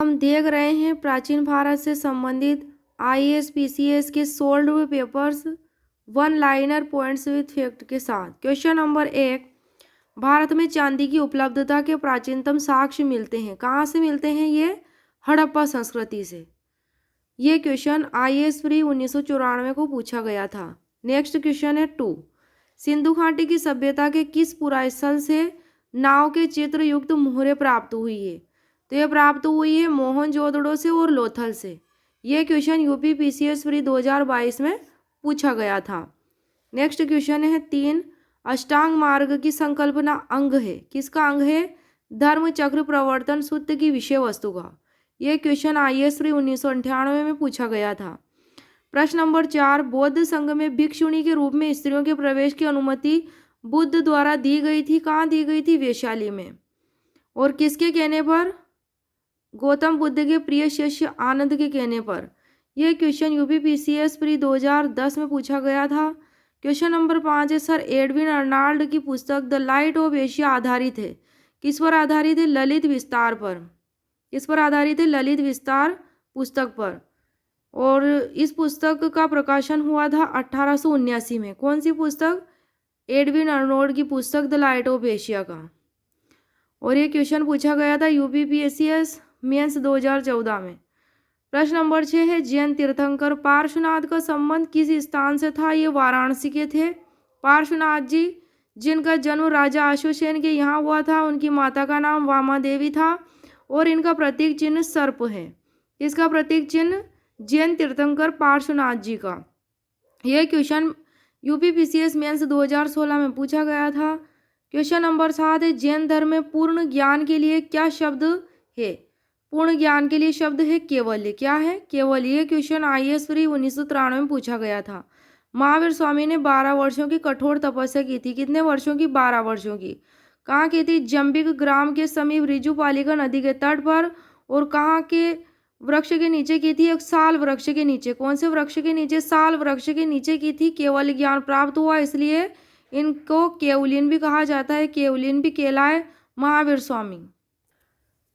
हम देख रहे हैं प्राचीन भारत से संबंधित आईएएस पीसीएस के सोल्ड हुए papers one liner points with fact के साथ। क्वेश्चन नंबर 1, भारत में चांदी की उपलब्धता के प्राचीनतम साक्ष्य मिलते हैं। कहाँ से मिलते हैं? ये हड़प्पा संस्कृति से। ये क्वेश्चन आईएएस प्री 1994 को पूछा गया था। नेक्स्ट क्वेश्चन है 2, सिंधु घाटी की सभ्यता के किस पुरास्थल से नाव के चित्र युक्त मुहरें प्राप्त हुई है? तो ये प्राप्त हुई है मोहनजोदड़ो से और लोथल से। ये क्वेश्चन यूपी पीसीएस प्री 2022 में पूछा गया था। नेक्स्ट क्वेश्चन है 3, अष्टांग मार्ग की संकल्पना अंग है। किसका अंग है? धर्म चक्र प्रवर्तन सूत्र की विषय वस्तु का। यह क्वेश्चन आईएएस प्री 1998 में पूछा गया था। प्रश्न नंबर 4, बौद्ध संघ में भिक्षुणी के रूप में स्त्रियों के प्रवेश की अनुमति बुद्ध द्वारा दी गई थी। कहाँ दी गई थी? वैशाली में। और किसके कहने पर? गौतम बुद्ध के प्रिय शिष्य आनंद के कहने पर। यह क्वेश्चन यूपी पीसीएस प्री 2010 में पूछा गया था। क्वेश्चन नंबर 5 है, सर एडविन अर्नाल्ड की पुस्तक द लाइट ऑफ एशिया आधारित है। किस पर आधारित है? ललित विस्तार पर। किस पर आधारित है? ललित विस्तार पुस्तक पर। और इस पुस्तक का प्रकाशन हुआ था 1879 में। कौन सी पुस्तक? एडविन अर्नोल्ड की पुस्तक द लाइट ऑफ एशिया का। और ये क्वेश्चन पूछा गया था यूपी पीसीएस मेंस 2014 में। प्रश्न नंबर 6 है, जैन तीर्थंकर पार्श्वनाथ का संबंध किस स्थान से था? ये वाराणसी के थे। पार्श्वनाथ जी जिनका जन्म राजा अशोकसेन के यहाँ हुआ था, उनकी माता का नाम वामा देवी था और इनका प्रतीक चिन्ह सर्प है। इसका प्रतीक चिन्ह जैन तीर्थंकर पार्श्वनाथ जी का। यह क्वेश्चन यूपी पीसीएस मेंस 2016 में पूछा गया था। क्वेश्चन नंबर 7 है, जैन धर्म में पूर्ण ज्ञान के लिए क्या शब्द है? पूर्ण ज्ञान के लिए शब्द है केवल्य। क्या है? केवल्य। ये क्वेश्चन आईएएस प्री 1993 में पूछा गया था। महावीर स्वामी ने 12 वर्षों की कठोर तपस्या की थी। कितने वर्षों की? 12 वर्षों की। कहाँ की थी? जंबिक ग्राम के समीप रिजुपालिका नदी के तट पर। और कहाँ के वृक्ष के नीचे की थी? एक साल वृक्ष के नीचे। कौन से वृक्ष के नीचे? साल वृक्ष के नीचे की थी। केवल ज्ञान प्राप्त हुआ, इसलिए इनको केवलिन भी कहा जाता है। केवलिन भी कहलाए महावीर स्वामी।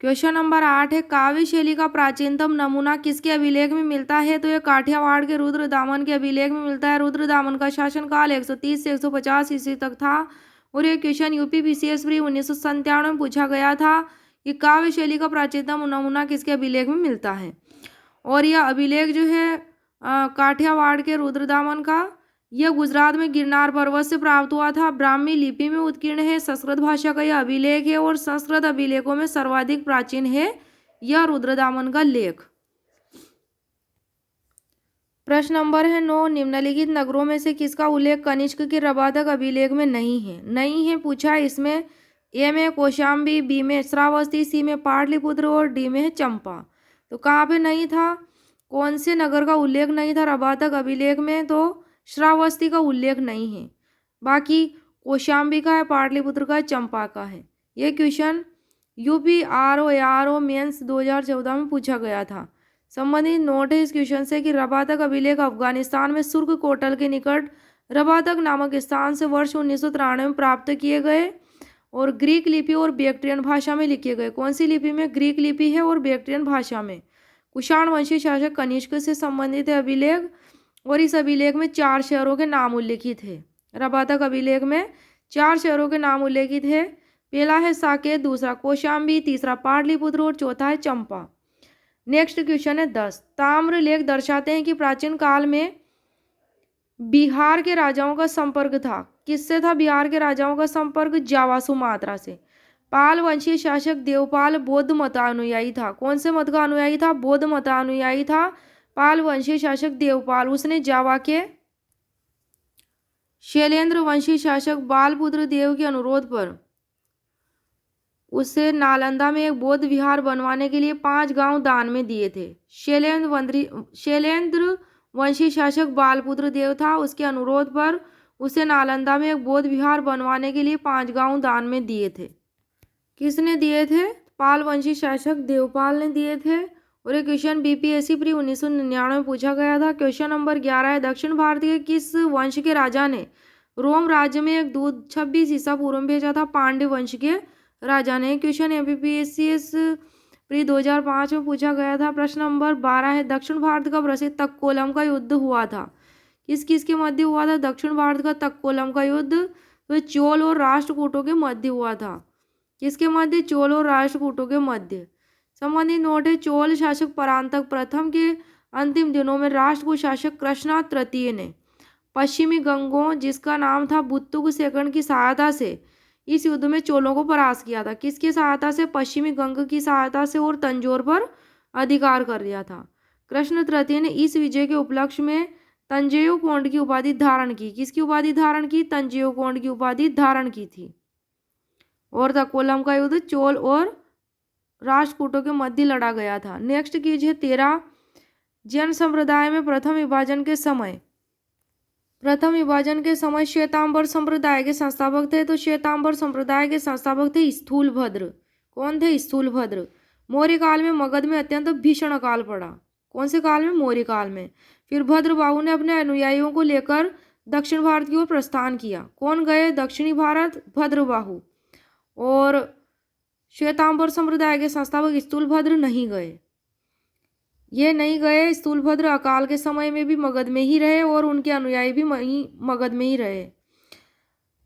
क्वेश्चन नंबर 8 है, काव्य शैली का प्राचीनतम नमूना किसके अभिलेख में मिलता है? तो यह काठियावाड़ के रुद्रदामन के अभिलेख में मिलता है। रुद्रदामन का शासनकाल 130 से 150 ईस्वी तक था। और यह क्वेश्चन यूपी पीसीएस प्री 1997 में पूछा गया था कि काव्य शैली का प्राचीनतम नमूना किसके अभिलेख में मिलता है। और यह अभिलेख जो है काठियावाड़ के रुद्रदामन का, यह गुजरात में गिरनार पर्वत से प्राप्त हुआ था। ब्राह्मी लिपि में उत्कीर्ण है। संस्कृत भाषा का यह अभिलेख है और संस्कृत अभिलेखों में सर्वाधिक प्राचीन है यह रुद्रदामन का लेख। प्रश्न नंबर है 9, निम्नलिखित नगरों में से किसका उल्लेख कनिष्क के रबातक अभिलेख में नहीं है? नहीं है पूछा है। इसमें ए में कौशाम्बी, बी में श्रावस्ती, सी में पाटलिपुत्र और डी में है चंपा। तो कहाँ पे नहीं था? कौन से नगर का उल्लेख नहीं था रबातक अभिलेख में? तो श्रावस्ती का उल्लेख नहीं है। बाकी कौशाम्बी का है, पाटलिपुत्र का है, चंपा का है। ये क्वेश्चन यूपी आरओ मेंस 2014 में पूछा गया था। संबंधित नोट है इस क्वेश्चन से कि रबातक अभिलेख अफगानिस्तान में सुर्ख कोटल के निकट रबातक नामक स्थान से वर्ष 1993 में प्राप्त किए गए और ग्रीक लिपि और बैक्ट्रियन भाषा में लिखे गए। कौन सी लिपि में? ग्रीक लिपि है और बैक्ट्रियन भाषा में। कुषाण वंशी शासक कनिष्क से संबंधित है अभिलेख और इस अभिलेख में 4 शहरों के नाम उल्लिखित है। रबातक अभिलेख में 4 शहरों के नाम उल्लेखित है। पहला है साकेत, दूसरा कौशाम्बी, तीसरा पाटलिपुत्र और चौथा है चंपा। नेक्स्ट क्वेश्चन है 10, ताम्र लेख दर्शाते हैं कि प्राचीन काल में बिहार के राजाओं का संपर्क था। किससे था बिहार के राजाओं का संपर्क? जावा सुमात्रा से। पाल वंशीय शासक देवपाल बौद्ध मतानुयायी था। कौन से मत का अनुयायी था? बौद्ध मतानुयायी था पाल वंशीय शासक देवपाल। उसने जावा के शैलेंद्र वंशी शासक बालपुत्र देव के अनुरोध पर उसे नालंदा में एक बौद्ध विहार बनवाने के लिए 5 गांव दान में दिए थे। शैलेंद्र वंशी शासक बालपुत्र देव था। उसके अनुरोध पर उसे नालंदा में एक बौद्ध विहार बनवाने के लिए 5 गांव दान में दिए थे। किसने दिए थे? पाल वंशी शासक देवपाल ने दिए थे। और ये क्वेश्चन बीपीएससी प्री 1999 में पूछा गया था। क्वेश्चन नंबर 11 है, दक्षिण भारत के किस वंश के राजा ने रोम राज्य में एक दूध 26 ईसा पूर्व में भेजा था? पांड्य वंश के राजा ने। क्वेश्चन एमपीपीएससी प्री 2005 में पूछा गया था। प्रश्न नंबर 12 है, दक्षिण भारत का प्रसिद्ध तक्कोलम का युद्ध हुआ था, किस किस के मध्य हुआ था? दक्षिण भारत का तक्कोलम का युद्ध तो चोल और राष्ट्रकूटों के मध्य हुआ था। किसके मध्य? चोल और राष्ट्रकूटों के मध्य। संबंधित नोट है, चोल शासक परांतक प्रथम के अंतिम दिनों में राष्ट्रकूट शासक कृष्णा तृतीय ने पश्चिमी गंगों, जिसका नाम था बुत्तुक सेकंड, की सहायता से इस युद्ध में चोलों को परास्त किया था। किसकी सहायता से? पश्चिमी गंग की सहायता से, और तंजौर पर अधिकार कर लिया था। कृष्ण तृतीय ने इस विजय के उपलक्ष्य में तंजैयो कोंड की उपाधि धारण की। किसकी उपाधि धारण की? तंजैयो कोंड की उपाधि धारण की थी। और तक्कोलम का युद्ध चोल और राष्ट्रकूटों के मध्य लड़ा गया था। नेक्स्ट कीजिए 13, जैन संप्रदाय में प्रथम विभाजन के समय श्वेतांबर संप्रदाय के संस्थापक थे। तो श्वेतांबर संप्रदाय के संस्थापक थे स्थूलभद्र। कौन थे? स्थूलभद्र। मौर्य काल में मगध में अत्यंत भीषण अकाल पड़ा। कौन से काल में? मौर्य काल में। फिर भद्रबाहु ने अपने अनुयायियों को लेकर दक्षिण भारत की ओर प्रस्थान किया। कौन गए दक्षिणी भारत? भद्रबाहु। और श्वेतांबर संप्रदाय के संस्थापक स्थूलभद्र नहीं गए। ये नहीं गए। स्थूलभद्र अकाल के समय में भी मगध में ही रहे और उनके अनुयायी भी मगध में ही रहे।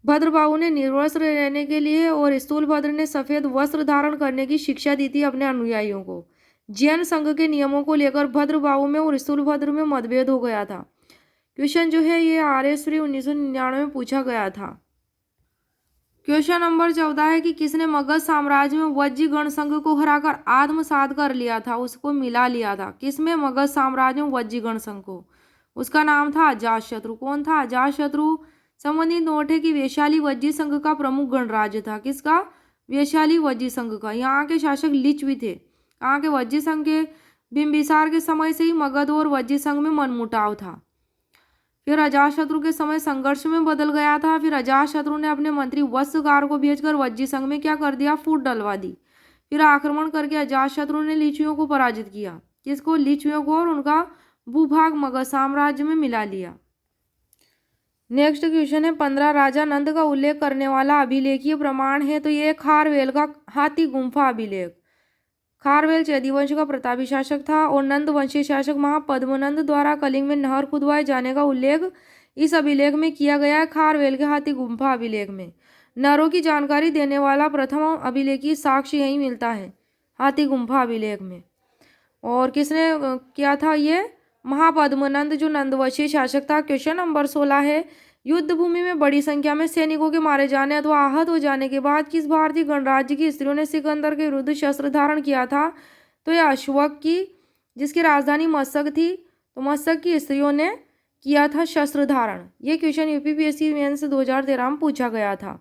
भद्रबाहु ने निर्वस्त्र रहने के लिए और स्थूलभद्र ने सफेद वस्त्र धारण करने की शिक्षा दी थी अपने अनुयायियों को। जैन संघ के नियमों को लेकर भद्रबाहु में और स्थूलभद्र में मतभेद हो गया था। क्वेश्चन जो है ये RS 1999 में पूछा गया था। क्वेश्चन नंबर 14 है कि किसने मगध साम्राज्य में वज्जी गण संघ को हराकर आत्मसात कर लिया था, उसको मिला लिया था। किसमें? मगध साम्राज्य में वज्जी गण संघ को। उसका नाम था अजातशत्रु। कौन था? अजातशत्रु। संबंधित नोट है कि वैशाली वज्जी संघ का प्रमुख गणराज्य था। किसका? वैशाली वज्जी संघ का। यहाँ के शासक लिच भी थे। कहाँ के? वज्जी संघ के। बिंबिसार के समय से ही मगध और वज्जी संघ में मनमुटाव था। फिर अजातशत्रु के समय संघर्ष में बदल गया था। फिर अजातशत्रु ने अपने मंत्री वत्सकार को भेजकर वज्जी संघ में क्या कर दिया? फूट डलवा दी। फिर आक्रमण करके अजातशत्रु ने लिच्छवियों को पराजित किया। किसको? लिच्छवियों को, और उनका भूभाग मगध साम्राज्य में मिला लिया। नेक्स्ट क्वेश्चन है 15, राजा नंद का उल्लेख करने वाला अभिलेखीय प्रमाण है। तो ये खारवेल का हाथी गुम्फा अभिलेख। खारवेल चैदी वंश का प्रतापी शासक था और नंद वंशीय शासक महापद्मनंद द्वारा कलिंग में नहर खुदवाए जाने का उल्लेख इस अभिलेख में किया गया है। खारवेल के हाथी गुम्फा अभिलेख में नहरों की जानकारी देने वाला प्रथम अभिलेखीय साक्ष्य यही मिलता है, हाथी गुम्फा अभिलेख में। और किसने किया था? ये महापद्मनंद, जो नंदवंशीय शासक था। क्वेश्चन नंबर 16 है, युद्ध भूमि में बड़ी संख्या में सैनिकों के मारे जाने अथवा आहत हो जाने के बाद किस भारतीय गणराज्य की स्त्रियों ने सिकंदर के विरुद्ध शस्त्र धारण किया था? तो यह अश्वक की, जिसकी राजधानी मशक थी, तो मशक की स्त्रियों ने किया था शस्त्र धारण। ये क्वेश्चन UPPSC मेंस 2013 में पूछा गया था।